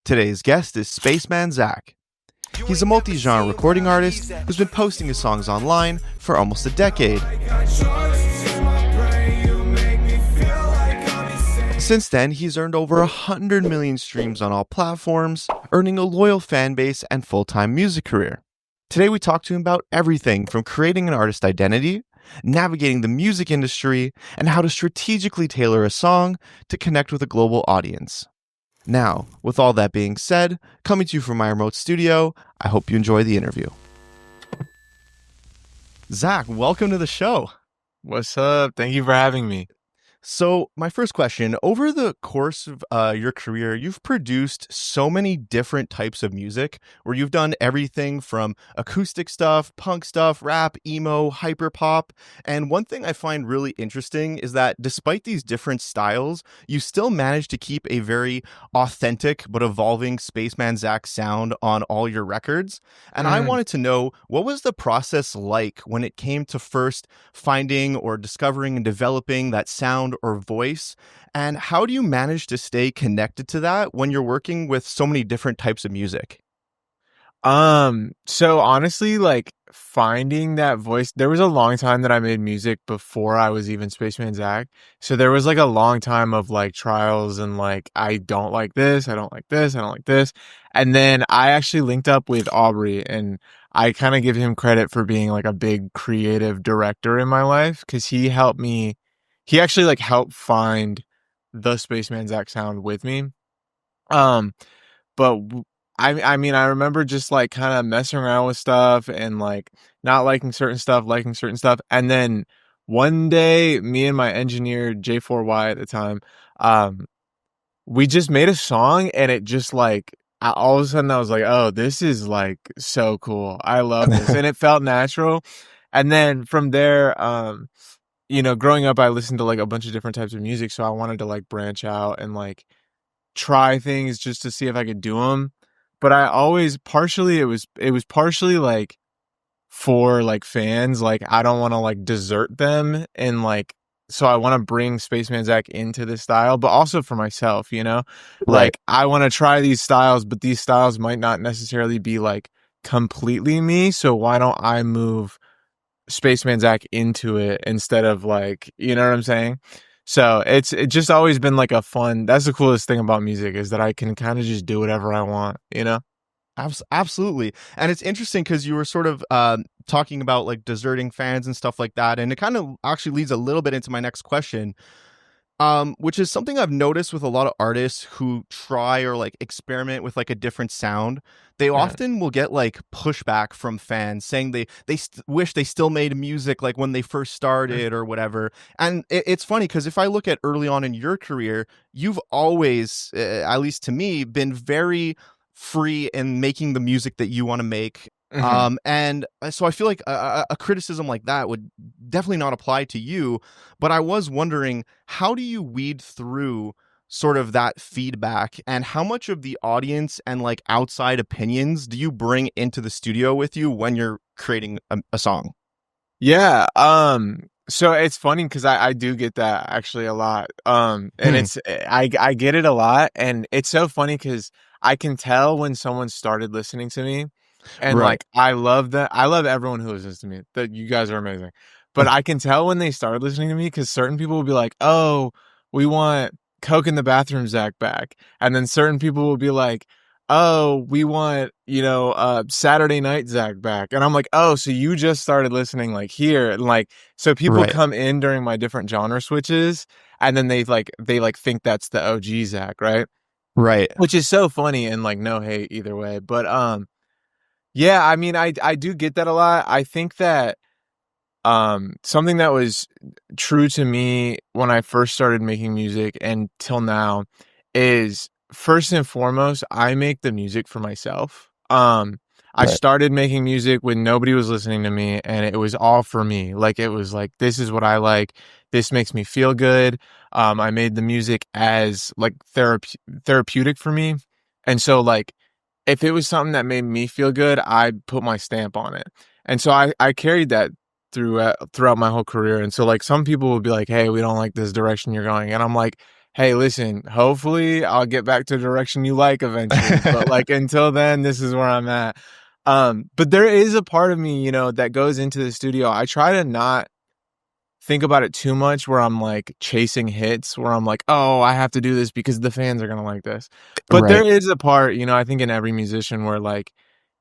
Today's guest is SpaceMan Zack. He's a multi-genre recording artist who's been posting his songs online for almost a decade. Since then, he's earned over 100 million streams on all platforms, earning a loyal fan base and full-time music career. Today we talk to him about everything from creating an artist identity, navigating the music industry, and how to strategically tailor a song to connect with a global audience. Now, with all that being said, coming to you from my remote studio, I hope you enjoy the interview. Zack, welcome to the show. What's up? Thank you for having me. So, my first question, over the course of your career, you've produced so many different types of music where you've done everything from acoustic stuff, punk stuff, rap, emo, hyperpop. And one thing I find really interesting is that despite these different styles, you still manage to keep a very authentic but evolving SpaceMan Zack sound on all your records. And I wanted to know, what was the process like when it came to first finding or discovering and developing that sound or voice, and how do you manage to stay connected to that when you're working with so many different types of music? So honestly, like finding that voice, there was a long time that I made music before I was even SpaceMan Zack. So there was like a long time of like trials and like, I don't like this, I don't like this, I don't like this. And then I actually linked up with Aubrey, and I kind of give him credit for being like a big creative director in my life, because he actually like helped find the SpaceMan Zack sound with me. Um, but I mean, I remember just like kind of messing around with stuff and like not liking certain stuff, liking certain stuff. And then one day, me and my engineer, J4Y at the time, we just made a song, and it just like, all of a sudden I was like, oh, this is like so cool. I love this. And it felt natural. And then from there, growing up, I listened to like a bunch of different types of music. So I wanted to like branch out and like try things just to see if I could do them. But I always it was partially like for like fans, like I don't want to like desert them, and like so I want to bring SpaceMan Zack into this style, but also for myself, Right. like I want to try these styles, but these styles might not necessarily be like completely me. So why don't I move SpaceMan Zack into it instead of like, you know what I'm saying? So it's just always been like a fun. That's the coolest thing about music, is that I can kind of just do whatever I want, you know? Absolutely. And it's interesting because you were sort of talking about like deserting fans and stuff like that. And it kind of actually leads a little bit into my next question, which is something I've noticed with a lot of artists who try or like experiment with like a different sound. They Yeah. often will get like pushback from fans saying they wish they still made music like when they first started or whatever. And it's funny because if I look at early on in your career, you've always, at least to me, been very free in making the music that you want to make. Mhm. And so I feel like a criticism like that would definitely not apply to you. But I was wondering, how do you weed through sort of that feedback, and how much of the audience and like outside opinions do you bring into the studio with you when you're creating a song? Yeah. So it's funny because I do get that actually a lot. And Hmm. I get it a lot, and it's so funny because I can tell when someone started listening to me, and Right. like I love that. I love everyone who listens to me. That you guys are amazing. But I can tell when they started listening to me, because certain people will be like, "Oh, we want Coke in the bathroom Zach back," and then certain people will be like, "Oh, we want, Saturday Night Zach back." And I'm like, "Oh, so you just started listening like here." And like, so people Right. come in during my different genre switches, and then they think that's the OG Zach, right? Right. Which is so funny, and like no hate either way. But yeah, I mean, I do get that a lot. I think that something that was true to me when I first started making music and till now is, first and foremost, I make the music for myself. I Right. started making music when nobody was listening to me, and it was all for me. Like, it was like, this is what I like. This makes me feel good. I made the music as like therapeutic for me. And so like, if it was something that made me feel good, I put my stamp on it. And so I carried that throughout my whole career. And so like some people would be like, "Hey, we don't like this direction you're going," and I'm like, hey, listen, hopefully I'll get back to the direction you like eventually. But like until then, this is where I'm at. But there is a part of me, that goes into the studio. I try to not think about it too much where I'm like chasing hits where I'm like, "Oh, I have to do this because the fans are going to like this." But there Right. is a part, I think in every musician where like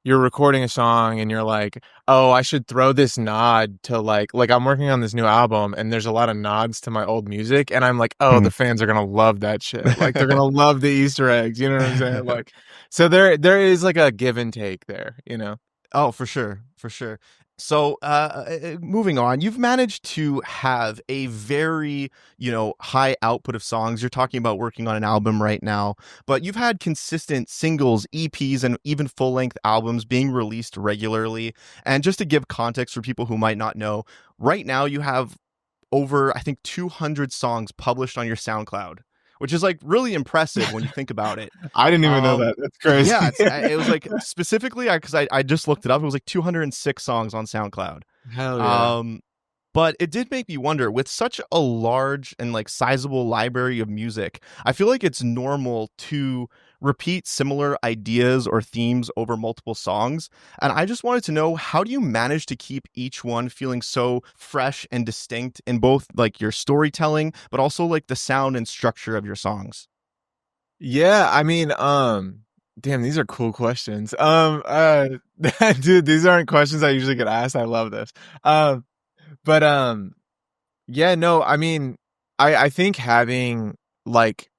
you're recording a song and you're like, "Oh, I should throw this nod to like I'm working on this new album and there's a lot of nods to my old music and I'm like, "Oh, Hmm. the fans are going to love that shit." Like they're going to love the Easter eggs, you know what I'm saying? Like so there is like a give and take there. Oh, for sure, for sure. So, moving on, you've managed to have a very, high output of songs. You're talking about working on an album right now, but you've had consistent singles, EPs, and even full-length albums being released regularly. And just to give context for people who might not know, right now you have over, I think, 200 songs published on your SoundCloud, which is like really impressive when you think about it. I didn't even know Um, that. That's yeah, crazy. it was like specifically because I just looked it up. It was like 206 songs on SoundCloud. Hell yeah. Um, but it did make me wonder, with such a large and like sizable library of music, I feel like it's normal to repeat similar ideas or themes over multiple songs. And I just wanted to know, how do you manage to keep each one feeling so fresh and distinct in both like your storytelling, but also like the sound and structure of your songs? Yeah, I mean, damn, these are cool questions. Dude, these aren't questions I usually get asked. I love this. Um, but yeah, no, I mean, I think having like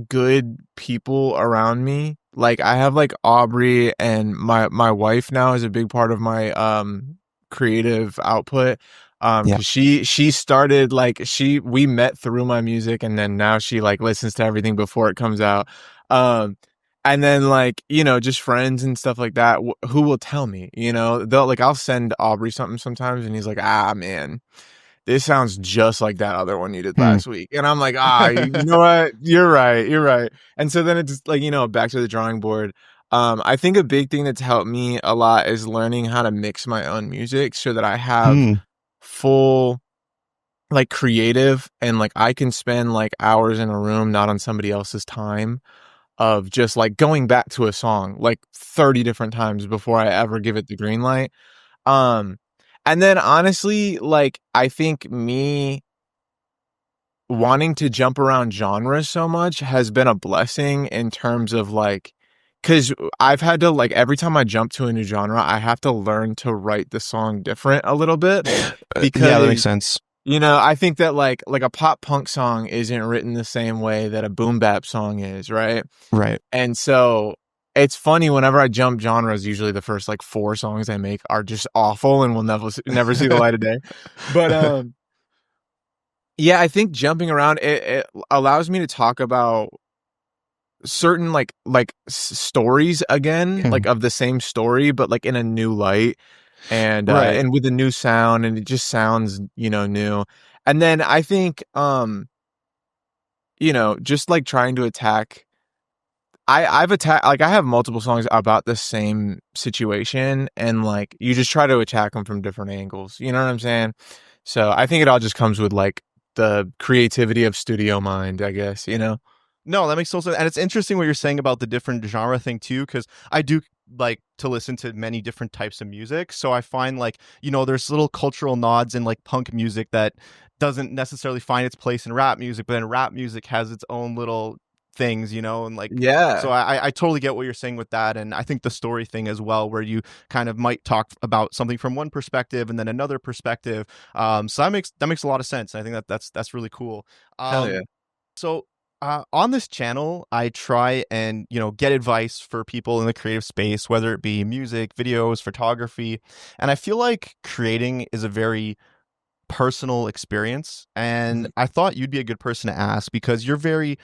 good people around me. Like I have like Aubrey and my wife now is a big part of my creative output. Yeah. Cause she started like we met through my music and then now she like listens to everything before it comes out. Um and then like, just friends and stuff like that who will tell me, they'll like I'll send Aubrey something sometimes and he's like, "Ah, man, this sounds just like that other one you did Hmm. last week." And I'm like, you know what? You're right. You're right. And so then it's like, back to the drawing board. I think a big thing that's helped me a lot is learning how to mix my own music so that I have Hmm. full like creative and like I can spend like hours in a room not on somebody else's time of just like going back to a song like 30 different times before I ever give it the green light. Um and then honestly, like I think me wanting to jump around genres so much has been a blessing in terms of like because I've had to like every time I jump to a new genre, I have to learn to write the song different a little bit Yeah, that makes because sense. I think that like a pop punk song isn't written the same way that a boom bap song is, right? Right. And so it's funny whenever I jump genres, usually the first like four songs I make are just awful and will never see the light of day. But yeah, I think jumping around it allows me to talk about certain like stories again, Hmm. like of the same story, but like in a new light Right. and with a new sound, and it just sounds new. And then I think just like trying to attack. I've attacked like I have multiple songs about the same situation, and like you just try to attack them from different angles. You know what I'm saying? So I think it all just comes with like the creativity of studio mind, I guess. No, that makes total sense. And it's interesting what you're saying about the different genre thing too, because I do like to listen to many different types of music. So I find like, there's little cultural nods in like punk music that doesn't necessarily find its place in rap music, but then rap music has its own little things, and like so Yeah. I totally get what you're saying with that. And I think the story thing as well, where you kind of might talk about something from one perspective and then another perspective. So that makes a lot of sense. I think that's really cool. Hell yeah. So on this channel, I try and get advice for people in the creative space, whether it be music, videos, photography, and I feel like creating is a very personal experience. And Mhm. I thought you'd be a good person to ask because you're very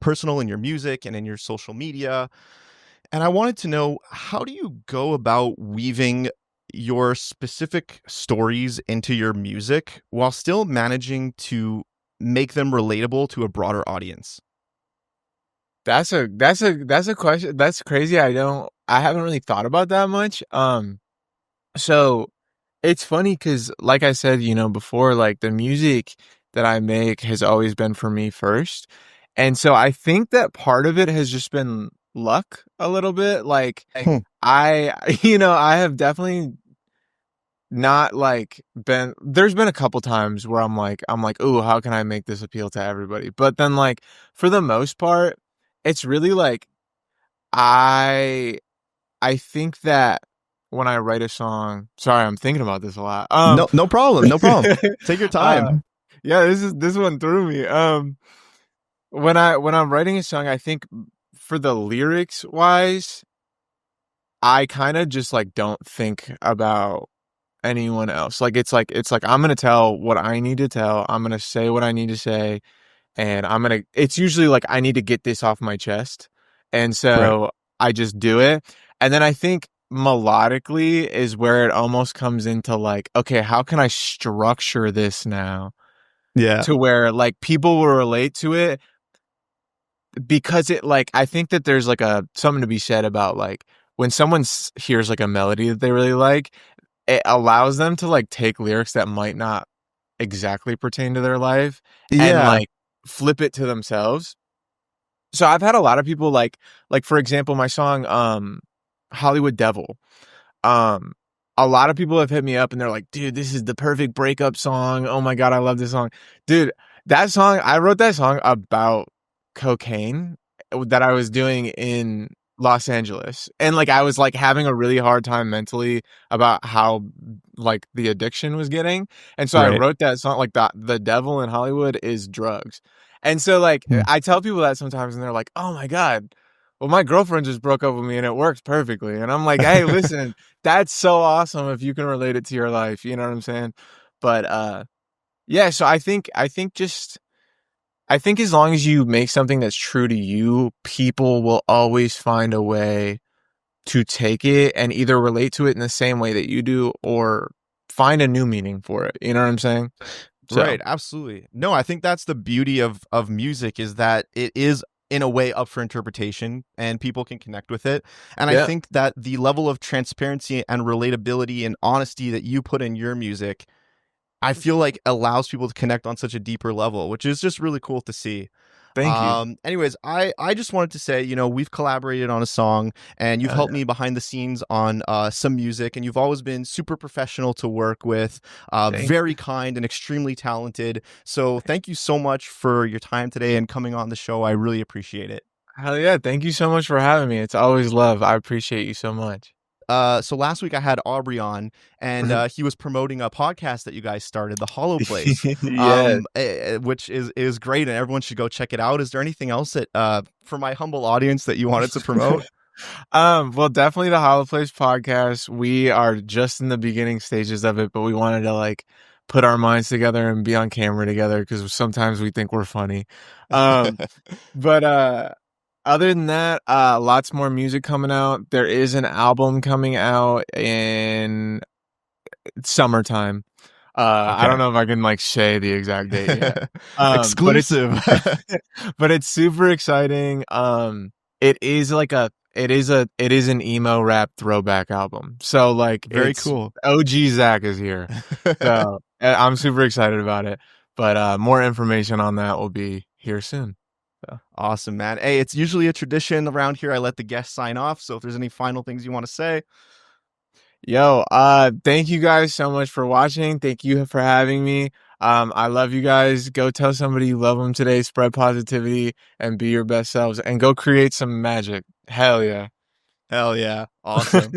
personal in your music and in your social media. And I wanted to know, how do you go about weaving your specific stories into your music while still managing to make them relatable to a broader audience? That's a question. That's crazy. I haven't really thought about that much. So it's funny because like I said, before, like the music that I make has always been for me first. And so I think that part of it has just been luck a little bit. Like Hmm. I have definitely not like been there's been a couple times where I'm like, "Oh, how can I make this appeal to everybody?" But then like for the most part, it's really like I I think that when I write a song, sorry, I'm thinking about this a lot. No problem. No problem. Take your uh time. yeah, this one threw me. When I'm writing a song, I think for the lyrics wise, I kind of just like don't think about anyone else. Like it's like I'm gonna tell what I need to tell. I'm gonna say what I need to say, and it's usually like I need to get this off my chest. And Right. so I just do it. And then I think melodically is where it almost comes into like, okay, how can I structure this now Yeah. to where like people will relate to it because it like I think that there's like a something to be said about like when someone hears like a melody that they really like, it allows them to like take lyrics that might not exactly pertain to their life and Yeah. like flip it to themselves. So I've had a lot of people like for example my song Hollywood Devil. Um a lot of people have hit me up and they're like, "Dude, this is the perfect breakup song. Oh my god, I love this song." Dude, that song I wrote that song about cocaine that I was doing in Los Angeles. And like I was like having a really hard time mentally about how like the addiction was getting. And so I Right. wrote that song like the devil in Hollywood is drugs. And so like Hmm. I tell people that sometimes and they're like, "Oh my god. Well, my girlfriend just broke up with me and it works perfectly." And I'm like, "Hey, listen, that's so awesome if you can relate it to your life." You know what I'm saying? But yeah, so I think as long as you make something that's true to you, people will always find a way to take it and either relate to it in the same way that you do or find a new meaning for it. You know what I'm saying? So, Right, absolutely. No, I think that's the beauty of music is that it is in a way up for interpretation and people can connect with it. And I yeah. think that the level of transparency and relatability and honesty that you put in your music, I feel like allows people to connect on such a deeper level, which is just really cool to see. Thank you. Anyways, I just wanted to say, we've collaborated on a song and you've Hell helped yeah. me behind the scenes on some music, and you've always been super professional to work with, Thank very kind and extremely talented. So thank you so much for your time today and coming on the show. I really appreciate it. Hell yeah. Thank you so much for having me. It's always love. I appreciate you so much. So last week I had Aubrey on, and he was promoting a podcast that you guys started, the Hollow Place, Yes. which is great, and everyone should go check it out. Is there anything else that, for my humble audience, that you wanted to promote? Well, definitely the Hollow Place podcast. We are just in the beginning stages of it, but we wanted to like put our minds together and be on camera together because sometimes we think we're funny. Um, but other than that, lots more music coming out. There is an album coming out in summertime. I don't Okay. know if I can like say the exact date yet. But it's Exclusive. but it's super exciting. It is an emo rap throwback album. So like Very it's cool. OG Zach is here. So I'm super excited about it. But more information on that will be here soon. So. Awesome, man. Hey, it's usually a tradition around here. I let the guests sign off. So if there's any final things you want to say. Yo, thank you guys so much for watching. Thank you for having me. I love you guys. Go tell somebody you love them today. Spread positivity and be your best selves and go create some magic. Hell yeah. Hell yeah. Awesome.